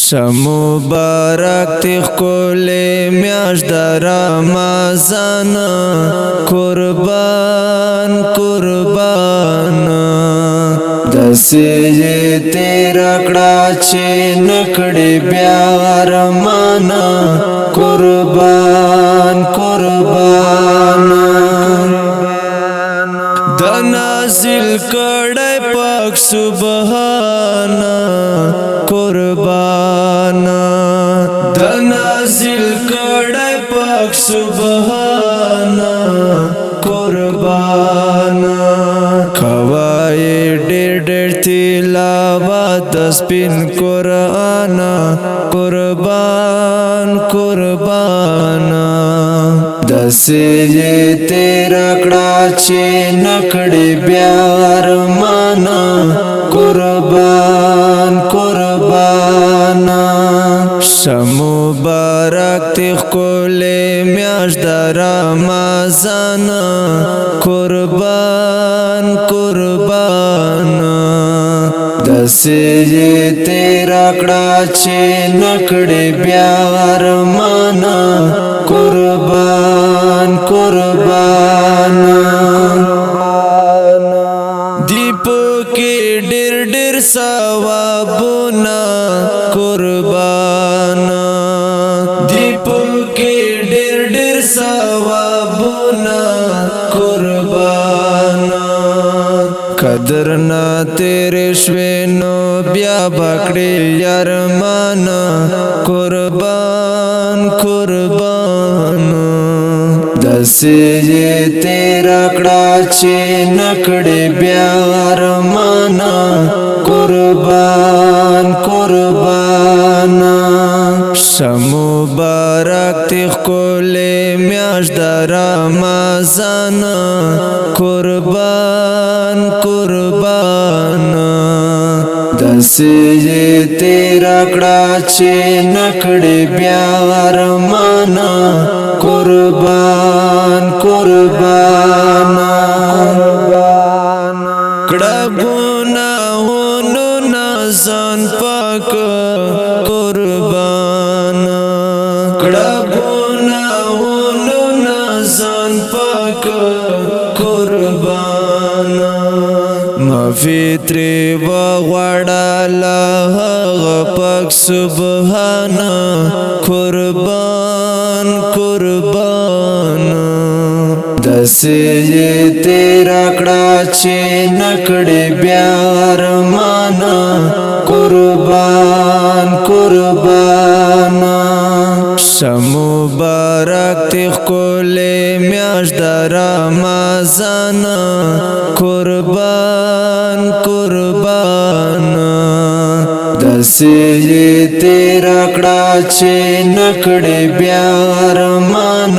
شمبارک تخکل میاش در رمضان قربان قربان دسی تیرا کڑا چه نکڑی بیار مانا قربان قربان دنازل کڑی پاک سبحانا قربان دنازل کڑی پاک سبحانا قربان کوای ډېر ډېر تلاوت د سپین قرآن قربان قربان دسې تیرا کړه چې نکړې بیا ارمانا قربان قربان شمبارک تخکل میاش در رمضان قربان قربان دسی تیرا کڑا چه نکڑی بیار مانا قربان قربان دیپو کی ډیر ډیر ثوابونه قربان دیپو کی ډیر ډیر ثوابونه قربان قدر نا تیرے شوینو بیا بکڑی یارمان قربان قربان دسی تیرا کڑا چه نکڑی بیا ارمان قربان قربان شمبارک تخکل میاش در رمضان قربان قربان دسی تیرا کڑا چه نکڑی بیا ارمان قربان قربان کڑا گناہونو نازان پاک قربان کڑا گناہونو نازان پاک قربان مفیتری وغوڑا لها پاک سبحان قربان قربان دسی تیرا کڑا چه نکڑی بیا ارمان قربان قربان شمبارک تخکل میاش در رمضان قربان قربان دسی تیرا کڑا چه نکڑی بیا ارمان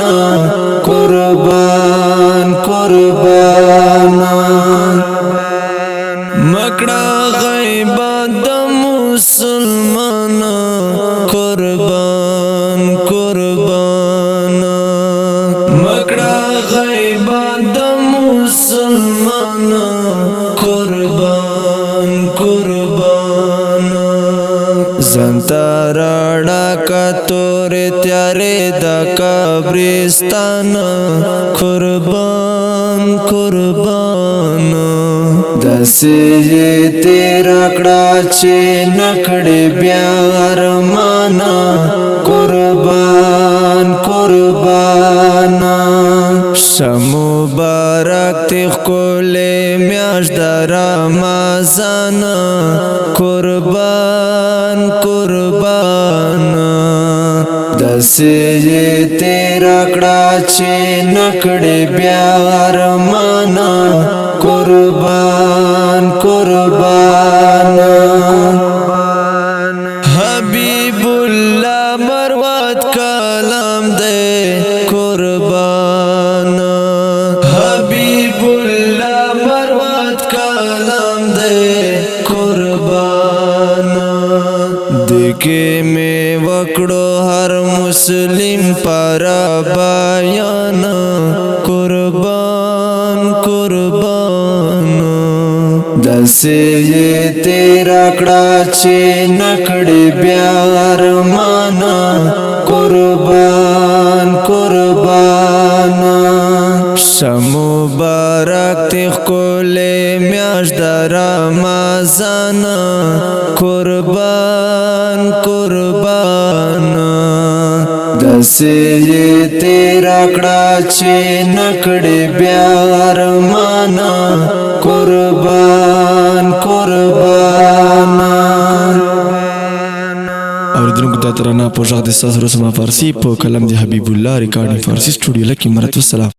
قربان قربان مکڑا غیبت د مسلمان قربان قربان مکڑا غیبت د مسلمان قربان قربان زنتا راڑا کا تور تیارے دا قبرستان قربان قربان دسی تیرا کڑا چه نکڑی بیا ارمان قربان قربان شمبارک تخکل میاش در رمضان قربان قربان دسی تیرا کڑا چه نکڑی بیا ارمان قربان قربان حبیب اللہ مروت کلام دے قربان حبیب اللہ مروت کلام دے قربان دیکھے میں وکڑو ہر مسلم پر بیان قربان قربان دسی تیرا کڑا چه نکڑی بیا تخکل میاش در رمضان قربان قربان دسی تیرا کڑا چه نکڑی بیار مانا قربان قربان اور دنوں کو ترانا پوشاک دستاس رسمہ فارسی پو کلم دی حبیب اللہ ریکارڈنگ فارسی سٹوڈیو لکی مرت والسلام.